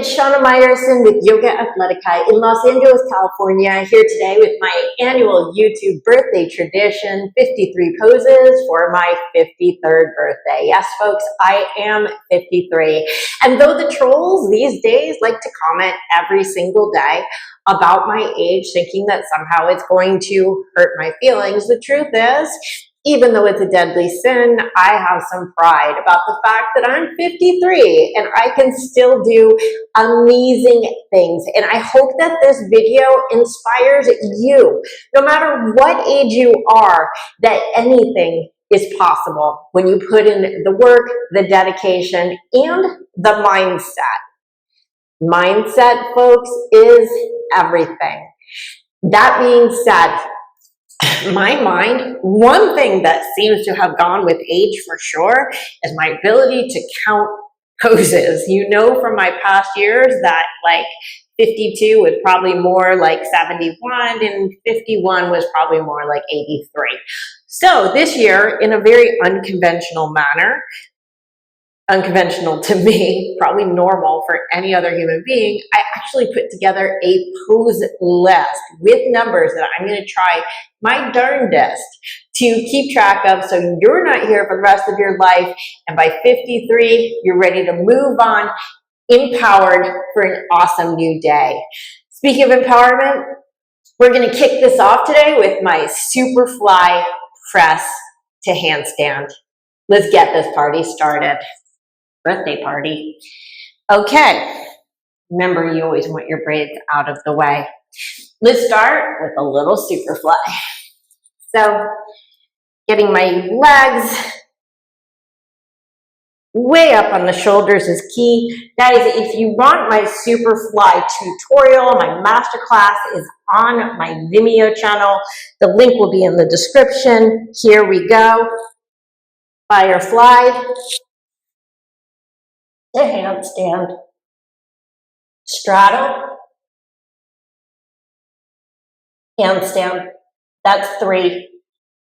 it's Shana Meyerson with YOGAthletica in Los Angeles, California, here today with my annual YouTube birthday tradition, 53 poses for my 53rd birthday. Yes, folks, I am 53. And though the trolls these days like to comment every single day about my age, thinking that somehow it's going to hurt my feelings, the truth is, even though it's a deadly sin, I have some pride about the fact that I'm 53 and I can still do amazing things. And I hope that this video inspires you, no matter what age you are, that anything is possible when you put in the work, the dedication, and the mindset. Mindset, folks, is everything. That being said, my mind, one thing that seems to have gone with age for sure is my ability to count poses. You know from my past years that like 52 was probably more like 71 and 51 was probably more like 83. So this year, in a very unconventional manner, unconventional to me, probably normal for any other human being, I actually put together a pose list with numbers that I'm going to try my darndest to keep track of so you're not here for the rest of your life, and by 53, you're ready to move on, empowered for an awesome new day. Speaking of empowerment, we're going to kick this off today with my Superfly press to handstand. Let's get this party started. Birthday party. Okay, remember you always want your braids out of the way. Let's start with a little Superfly. So, getting my legs way up on the shoulders is key. Guys, if you want my Superfly tutorial, my masterclass is on my Vimeo channel. The link will be in the description. Here we go. Firefly to handstand, straddle, handstand. That's 3.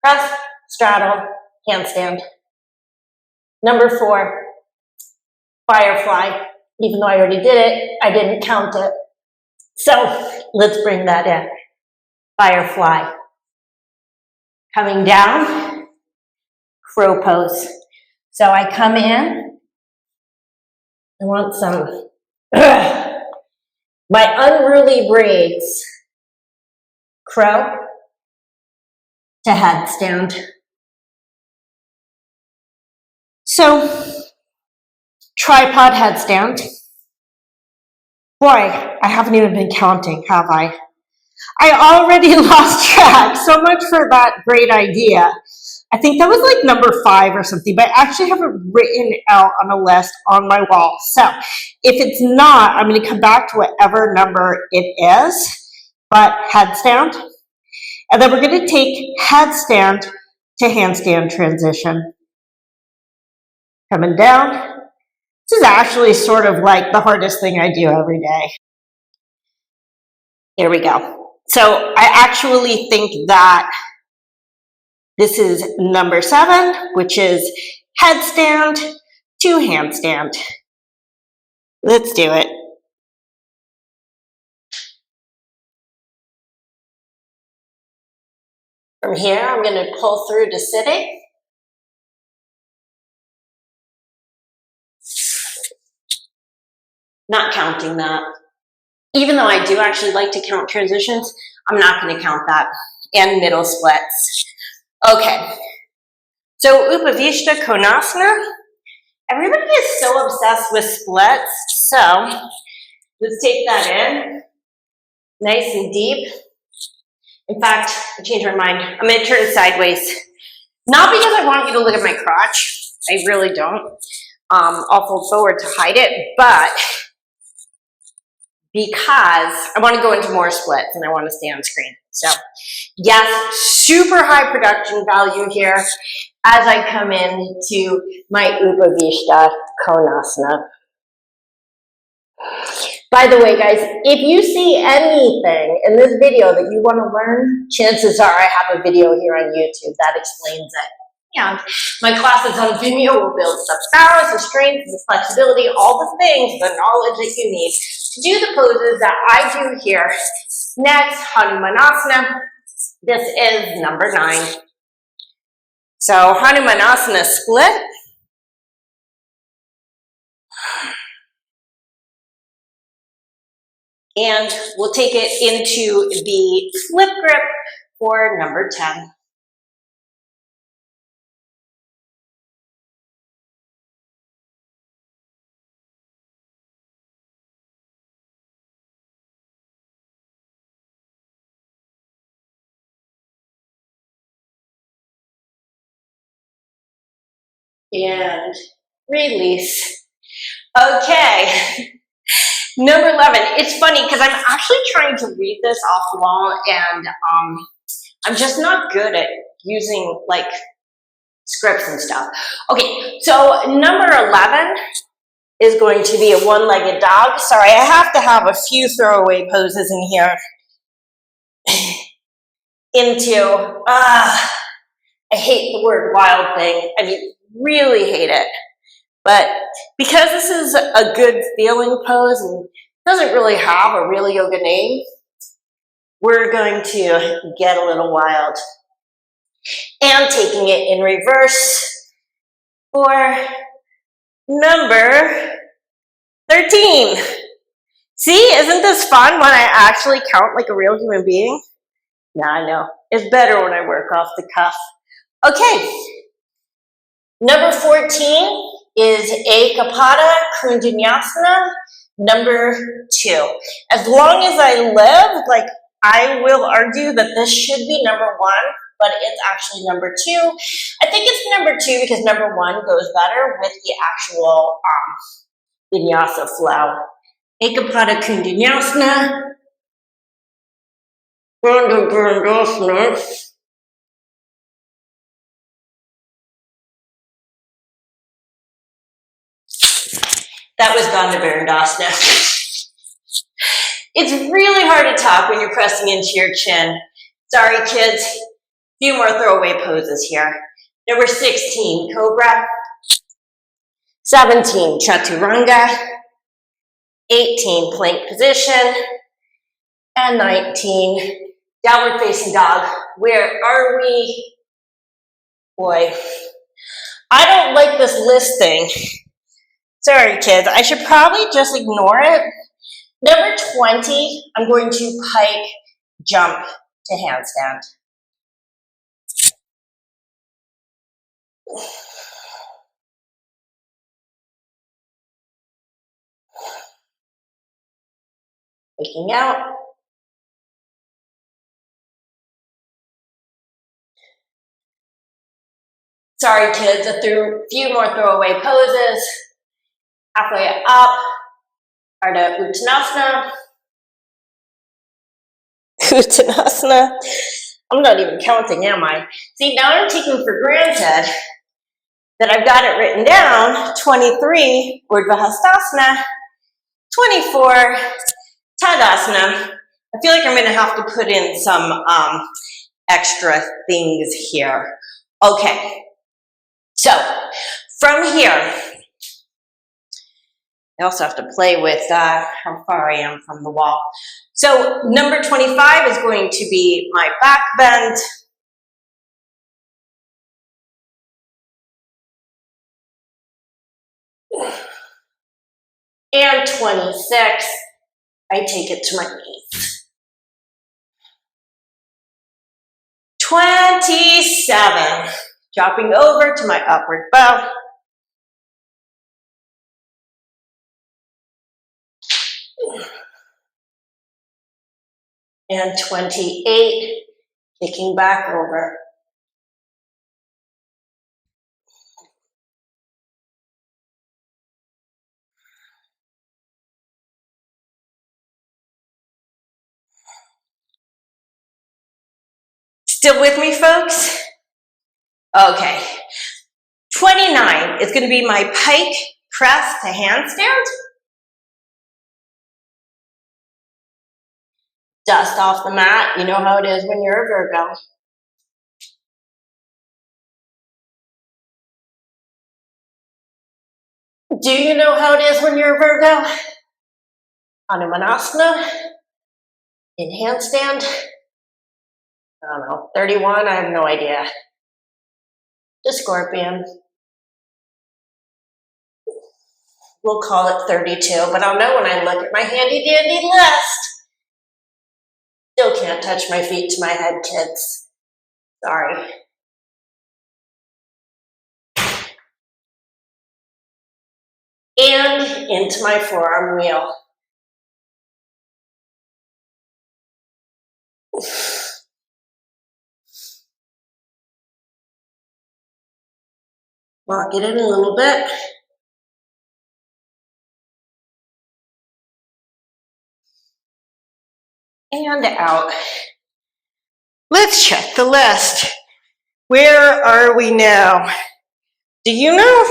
Press, straddle, handstand. Number 4, firefly. Even though I already did it, I didn't count it. So let's bring that in. Firefly. Coming down, crow pose. So I come in. I want some, my unruly braids, crow to headstand. So, tripod headstand. Boy, I haven't even been counting, have I? I already lost track. So much for that great idea. I think that was like number 5 or something, but I actually have it written out on a list on my wall. So if it's not, I'm going to come back to whatever number it is, but headstand. And then we're going to take headstand to handstand transition. Coming down. This is actually sort of like the hardest thing I do every day. Here we go. So I actually think that this is number 7, which is headstand to handstand. Let's do it. From here, I'm going to pull through to sitting. Not counting that. Even though I do actually like to count transitions, I'm not going to count that. And middle splits. Okay, so Upavishta Konasana. Everybody is so obsessed with splits, so let's take that in, nice and deep. In fact, I changed my mind. I'm going to turn sideways. Not because I want you to look at my crotch. I really don't. I'll fold forward to hide it, but because I want to go into more splits and I want to stay on screen. So yes, super high production value here as I come into my Upavishta Konasana. By the way, guys, if you see anything in this video that you want to learn, chances are I have a video here on YouTube that explains it. And my classes on Vimeo will build the balance, the strength, the flexibility, all the things, the knowledge that you need to do the poses that I do here. Next, Hanumanasana. This is number 9. So Hanumanasana split. And we'll take it into the flip grip for number 10. And release. Okay. Number 11. It's funny because I'm actually trying to read this off the wall, and I'm just not good at using like scripts and stuff. Okay, so number 11 is going to be a one-legged dog. Sorry, I have to have a few throwaway poses in here. I hate the word wild thing. I mean, really hate it. But because this is a good feeling pose and doesn't really have a real yoga name, we're going to get a little wild. And taking it in reverse for number 13. See, isn't this fun when I actually count like a real human being? Yeah, I know. It's better when I work off the cuff. Okay. Number 14 is Ekapada Kundinyasana, number 2. As long as I live, like I will argue that this should be number 1, but it's actually number 2. I think it's number 2 because number 1 goes better with the actual vinyasa flow. Ekapada Kundinyasana. That was Bandha Virandasana. It's really hard to talk when you're pressing into your chin. Sorry, kids. A few more throwaway poses here. Number 16, Cobra. 17, Chaturanga. 18, Plank Position. And 19, Downward Facing Dog. Where are we? Boy, I don't like this list thing. Sorry, kids. I should probably just ignore it. Number 20, I'm going to pike jump to handstand. Waking out. Sorry, kids. A few more throwaway poses. Halfway up, Ardha Uttanasana. Uttanasana. I'm not even counting, am I? See, now I'm taking for granted that I've got it written down. 23, Urdhva Hastasana. 24, Tadasana. I feel like I'm going to have to put in some extra things here. Okay, so from here, I also have to play with how far I am from the wall. So number 25 is going to be my back bend. And 26, I take it to my knees. 27, dropping over to my upward bow. And 28, kicking back over. Still with me, folks? Okay. 29 is going to be my pike press to handstand. Dust off the mat. You know how it is when you're a Virgo. Do you know how it is when you're a Virgo? Hanumanasana, in handstand, I don't know, 31, I have no idea. The Scorpion. We'll call it 32, but I'll know when I look at my handy dandy list. Still can't touch my feet to my head, kids. Sorry. And into my forearm wheel. Lock it in a little bit. And out. Let's check the list. Where are we now? Do you know?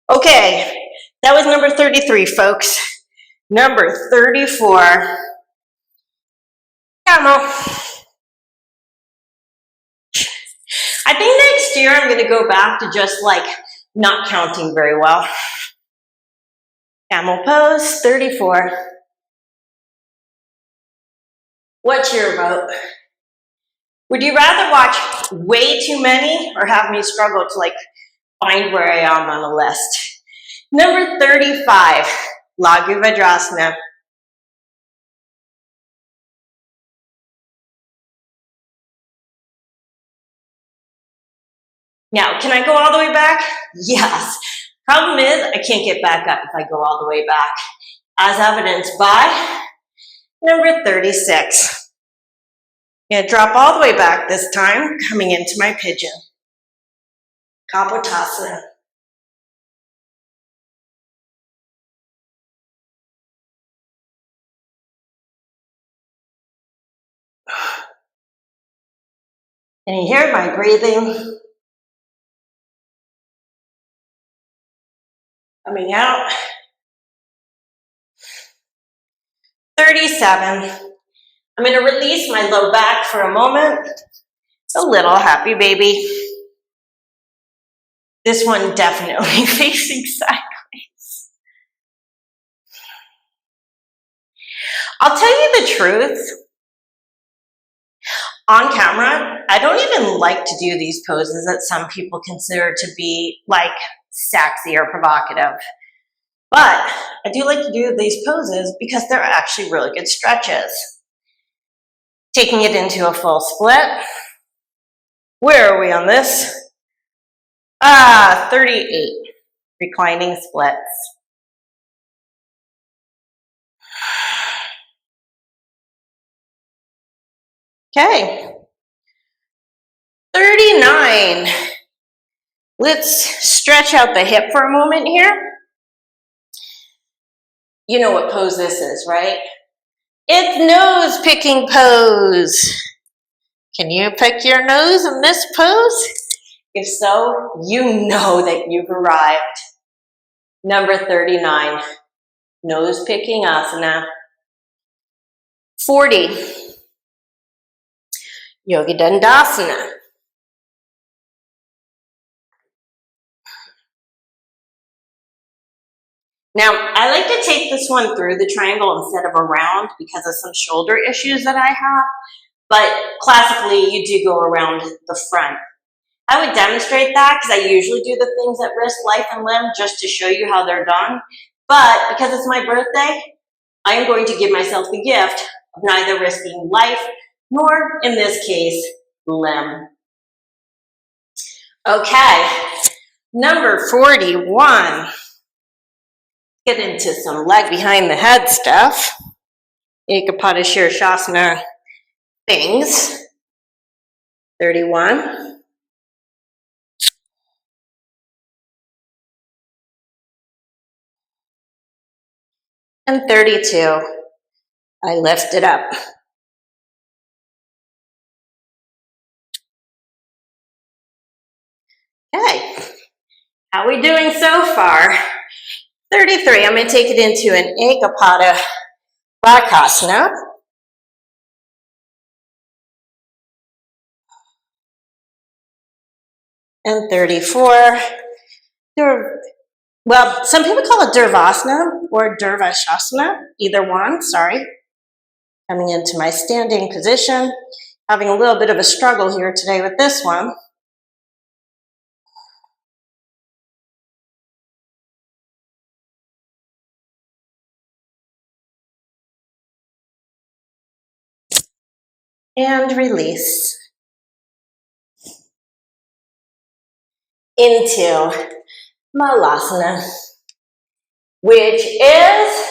Okay. That was number 33, folks. Number 34. Camel. I think next year I'm going to go back to just like not counting very well. Camel pose, 34. What's your vote? Would you rather watch way too many or have me struggle to like find where I am on the list? Number 35, Laghu Vajrasana. Now, can I go all the way back? Yes. Problem is, I can't get back up if I go all the way back, as evidenced by number 36. I'm gonna drop all the way back this time, coming into my pigeon. Kapotasana. Can you hear my breathing? Coming out. 37. I'm going to release my low back for a moment. A little happy baby. This one definitely facing sideways. I'll tell you the truth. On camera, I don't even like to do these poses that some people consider to be like sexy or provocative. But I do like to do these poses because they're actually really good stretches. Taking it into a full split. Where are we on this? 38. Reclining splits. Okay. 39. Let's stretch out the hip for a moment here. You know what pose this is, right? It's nose picking pose. Can you pick your nose in this pose? If so, you know that you've arrived. Number 39, nose picking asana. 40, yoga dandasana. Now, I like to take this one through the triangle instead of around because of some shoulder issues that I have, but classically you do go around the front. I would demonstrate that because I usually do the things at wrist, life, and limb just to show you how they're done, but because it's my birthday, I am going to give myself the gift of neither risking life nor, in this case, limb. Okay, number 41. Get into some leg behind the head stuff. Ekapada Shirshasana things. 31. And 32. I lift it up. Okay, how are we doing so far? 33, I'm going to take it into an Ekapada Bakasana. And 34, Well, some people call it Durvasana or Durvashasana, either one, sorry. Coming into my standing position, having a little bit of a struggle here today with this one. And release. Into Malasana, which is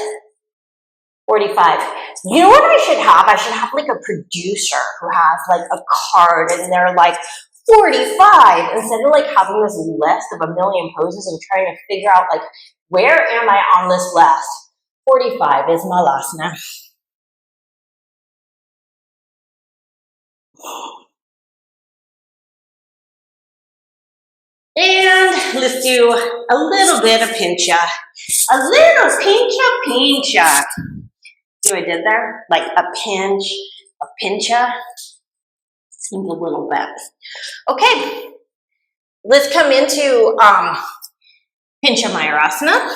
45. You know what I should have? I should have like a producer who has like a card and they're like 45 instead of like having this list of a million poses and trying to figure out like where am I on this list? 45 is Malasana. And let's do a little bit of pincha. A little pincha. See what I did there? Like a pinch, a pincha. Seems a little bit. Okay, let's come into Pincha Mayurasana.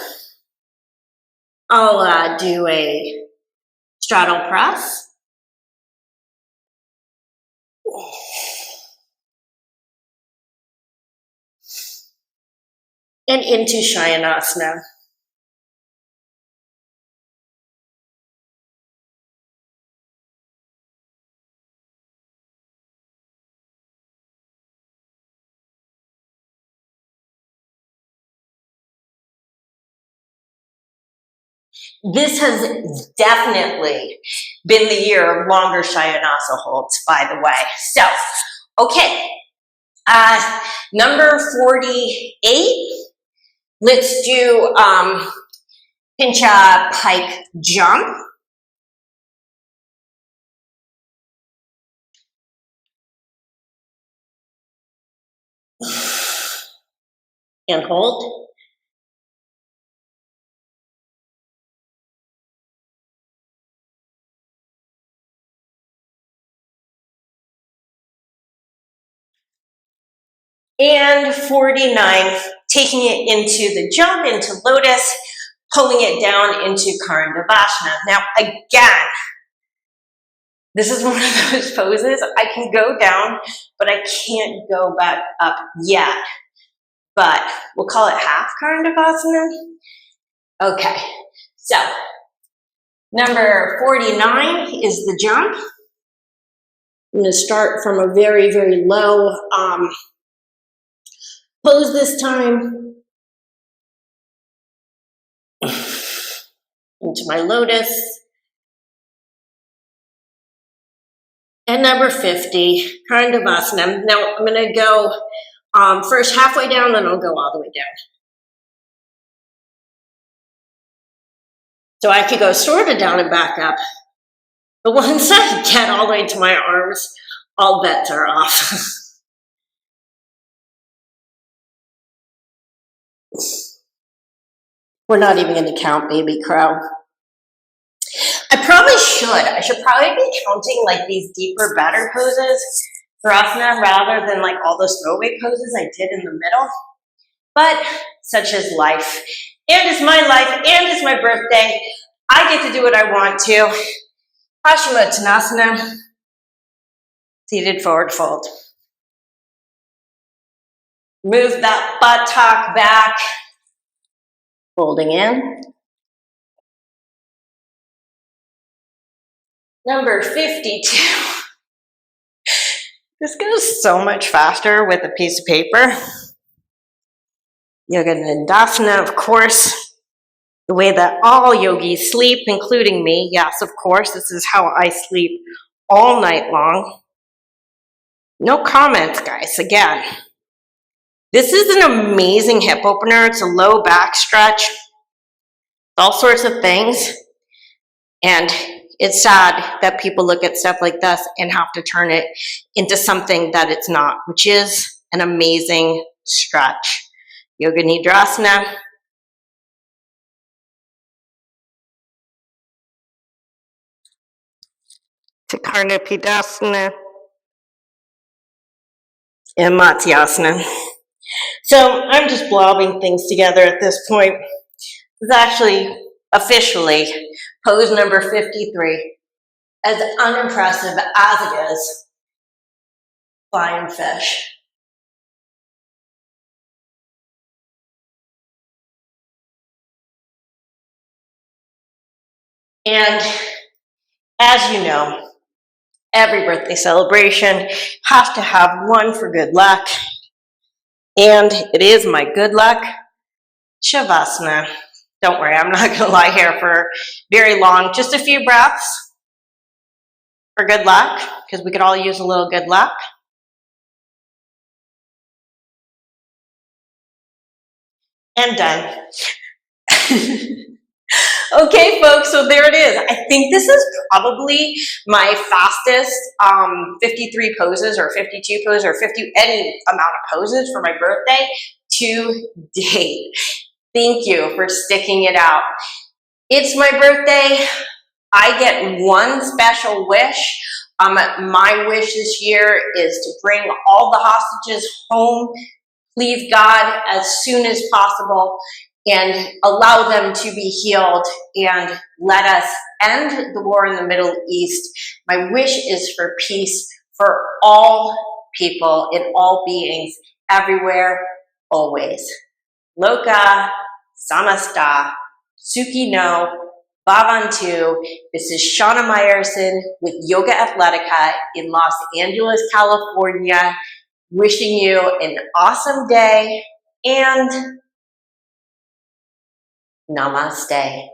I'll do a straddle press. And into Shayanasana. This has definitely been the year of longer Shayanasa holds, by the way. So, okay, number 48, let's do Pincha Pike Jump. And hold. And 49, taking it into the jump, into lotus, pulling it down into Karandavasana. Now, again, this is one of those poses. I can go down, but I can't go back up yet. But we'll call it half Karandavasana. Okay, so number 49 is the jump. I'm going to start from a very, very low pose this time. Into my lotus. And number 50, Karandavasana. Now I'm going to go first halfway down, then I'll go all the way down. So I could go sort of down and back up. But once I get all the way to my arms, all bets are off. We're not even going to count baby crow. I probably should. I should probably be counting like these deeper, better poses for asana rather than like all those throwaway poses I did in the middle. But such is life. And it's my life, and it's my birthday. I get to do what I want to. Paschimottanasana, seated forward fold. Move that buttock back, folding in. Number 52. This goes so much faster with a piece of paper. Yoga Nandasana, of course, the way that all yogis sleep, including me. Yes, of course, this is how I sleep all night long. No comments, guys, again. This is an amazing hip opener. It's a low back stretch, all sorts of things. And it's sad that people look at stuff like this and have to turn it into something that it's not, which is an amazing stretch. Yoga Nidrasana. To Karnapidasana. And Matsyasana. So I'm just blobbing things together at this point. It's actually officially pose number 53. As unimpressive as it is, flying fish. And as you know, every birthday celebration has to have one for good luck. And it is my good luck Shavasana. Don't worry, I'm not gonna lie here for very long. Just a few breaths for good luck, because we could all use a little good luck. And done. Okay, folks, so there it is. I think this is probably my fastest 53 poses or 52 poses or 50, any amount of poses for my birthday to date. Thank you for sticking it out. It's my birthday. I get one special wish. My wish this year is to bring all the hostages home, please God, as soon as possible, and allow them to be healed and let us end the war in the Middle East. My wish is for peace for all people and all beings everywhere, always. Loka Samasta Suki no Bhavantu. This is Shana Meyerson with YOGAthletica in Los Angeles, California, wishing you an awesome day and namaste.